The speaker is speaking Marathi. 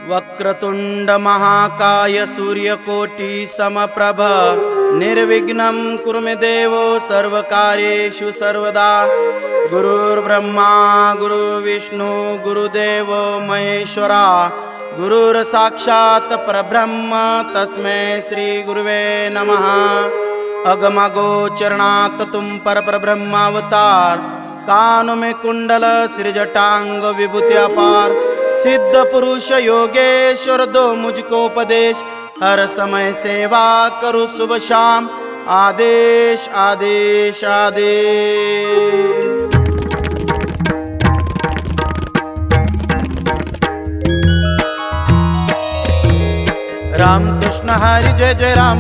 वक्रतुंड महाकाय सूर्यकोटि समप्रभ निर्विघ्नं कुरु मे देवो सर्वकार्येषु सर्वदा। गुरुर्ब्रह्मा गुरुर्विष्णु गुरुदेवो महेश्वरा, गुरुर्साक्षात् परब्रह्म तस्मै श्री गुरुवे नमः। अगमगोचरणात् तुम परब्रह्मावतार, कान में कुंडल श्रीजटांग विभूति अपार। सिद्ध पुरुष योगेश्वर दो मुझको उपदेश, हर समय सेवा करूं सुबह शाम। आदेश आदेश आदेश। राम कृष्ण हरि जय जय राम।